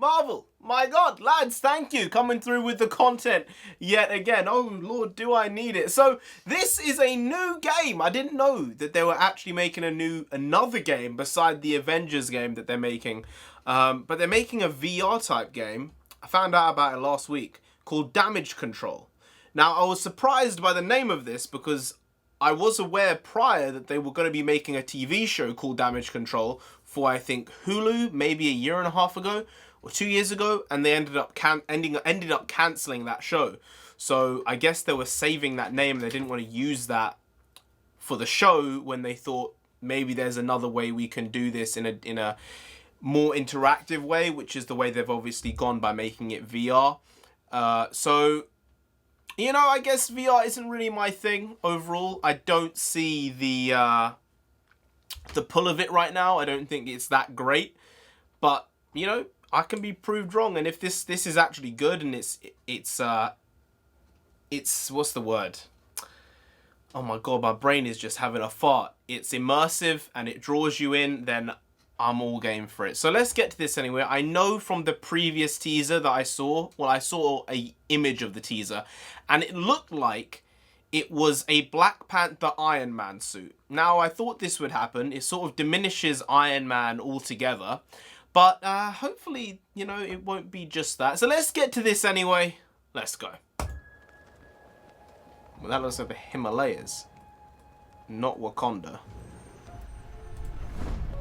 Marvel, my God, lads, thank you, coming through with the content yet again. Oh Lord, do I need it. So this is a new game. I didn't know that they were actually making another game beside the Avengers game that they're making. But they're making a VR type game. I found out about it last week, called Damage Control. Now, I was surprised by the name of this because I was aware prior that they were going to be making a TV show called Damage Control for, I think, Hulu, maybe a year and a half ago or 2 years ago, and they ended up cancelling that show. So I guess they were saving that name. They didn't want to use that for the show when they thought maybe there's another way we can do this in a more interactive way, which is the way they've obviously gone by making it VR. So, you know, I guess VR isn't really my thing overall. I don't see the pull of it right now. I don't think it's that great, but you know, I can be proved wrong. And if this is actually good and it's what's the word? Oh my God, my brain is just having a fart. It's immersive and it draws you in, then I'm all game for it. So let's get to this anyway. I know from the previous teaser that I saw, well, I saw a image of the teaser, and it looked like it was a Black Panther Iron Man suit. Now, I thought this would happen. It sort of diminishes Iron Man altogether, but hopefully, you know, it won't be just that. So let's get to this anyway. Let's go. Well, that looks like the Himalayas, not Wakanda.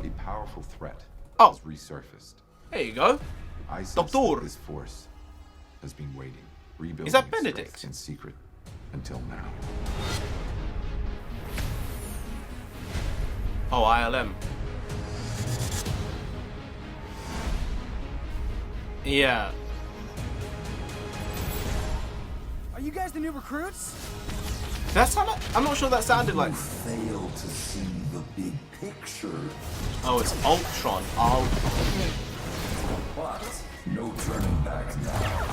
A powerful threat has resurfaced. There you go. Doctor. This force has been waiting, rebuilding Is that Benedict? in secret until now. Oh, ILM. Yeah. Are you guys the new recruits? That's how I'm not sure that sounded like. You fail to see the big picture. Oh, it's Ultron. Oh. But no turning back now.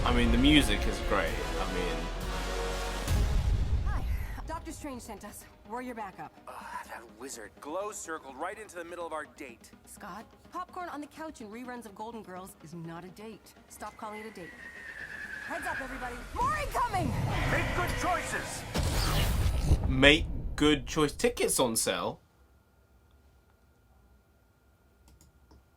I mean, the music is great. I mean... Hi. Doctor Strange sent us. We're your backup. That wizard glow circled right into the middle of our date. Scott, popcorn on the couch and reruns of Golden Girls is not a date. Stop calling it a date. Heads up, everybody. More incoming! Make good choices! Make good choice. Tickets on sale?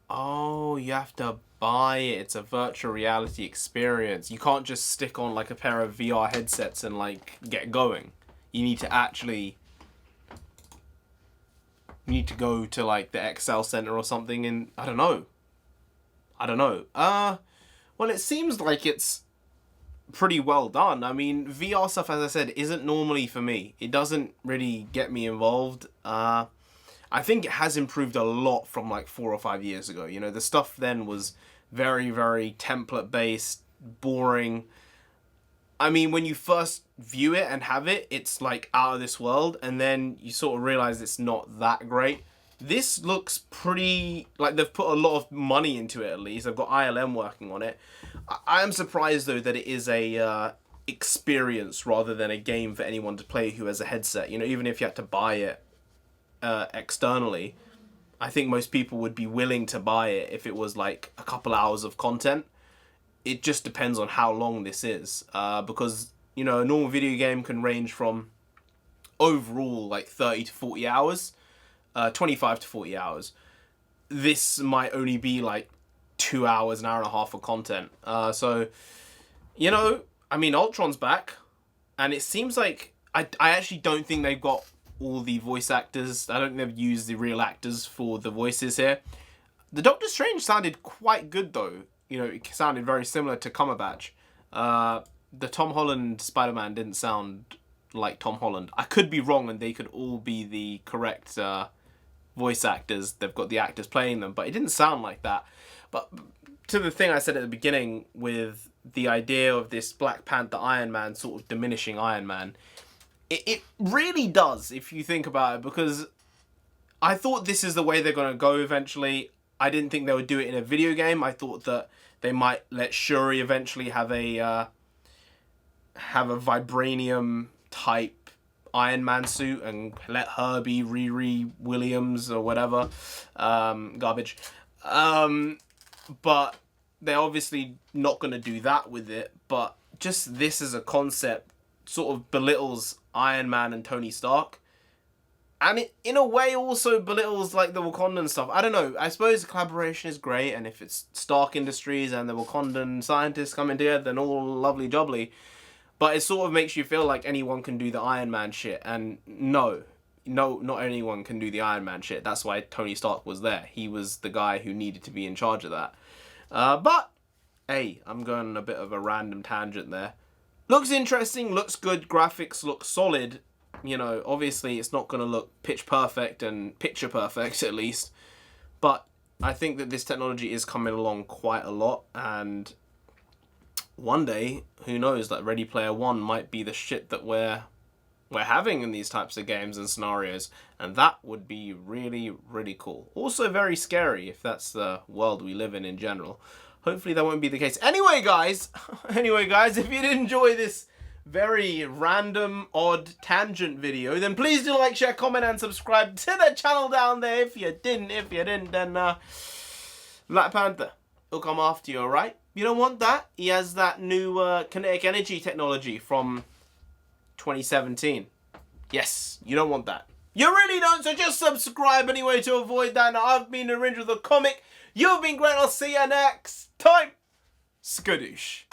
Oh, you have to buy it. It's a virtual reality experience. You can't just stick on like a pair of VR headsets and like get going. You need to actually... You need to go to like the Excel Center or something and... I don't know. Well, it seems like it's pretty well done. I mean, VR stuff, as I said, isn't normally for me. It doesn't really get me involved. I think it has improved a lot from like 4 or 5 years ago. You know, the stuff then was very, very template-based, boring. I mean, when you first view it and have it, it's like out of this world, and then you sort of realize it's not that great. This looks pretty, like they've put a lot of money into it at least. They've got ILM working on it. I am surprised though that it is a experience rather than a game for anyone to play who has a headset. You know, even if you had to buy it externally, I think most people would be willing to buy it if it was like a couple hours of content. It just depends on how long this is, because, you know, a normal video game can range from overall like 30 to 40 hours, 25 to 40 hours. This might only be like 2 hours, an hour and a half of content. So, you know, I mean, Ultron's back, and it seems like I actually don't think they've got all the voice actors. I don't think they've used the real actors for the voices here. The Doctor Strange sounded quite good though. You know, it sounded very similar to Cumberbatch. The Tom Holland Spider-Man didn't sound like Tom Holland. I could be wrong and they could all be the correct voice actors. They've got the actors playing them, but it didn't sound like that. But to the thing I said at the beginning with the idea of this Black Panther Iron Man sort of diminishing Iron Man, it really does if you think about it, because I thought this is the way they're going to go eventually. I didn't think they would do it in a video game. I thought that they might let Shuri eventually have a vibranium type Iron Man suit and let her be Riri Williams or whatever. Garbage. But they're obviously not going to do that with it. But just this as a concept sort of belittles Iron Man and Tony Stark. And it, in a way, also belittles, like, the Wakandan stuff. I don't know. I suppose the collaboration is great, and if it's Stark Industries and the Wakandan scientists coming together, then all lovely jubbly. But it sort of makes you feel like anyone can do the Iron Man shit. And no, not anyone can do the Iron Man shit. That's why Tony Stark was there. He was the guy who needed to be in charge of that. But, hey, I'm going on a bit of a random tangent there. Looks interesting, looks good, graphics look solid. You know, obviously it's not going to look pitch perfect and picture perfect at least. But I think that this technology is coming along quite a lot. And one day, who knows, that Ready Player One might be the shit that we're having in these types of games and scenarios. And that would be really, really cool. Also very scary if that's the world we live in general. Hopefully that won't be the case. Anyway, guys, if you did enjoy this very random, odd tangent video, then please do like, share, comment, and subscribe to the channel down there. If you didn't, then Black Panther will come after you, alright? You don't want that. He has that new kinetic energy technology from 2017. Yes, you don't want that. You really don't, so just subscribe anyway to avoid that. Now, I've been NarendraTheComic. You've been great. I'll see you next time. Skadoosh.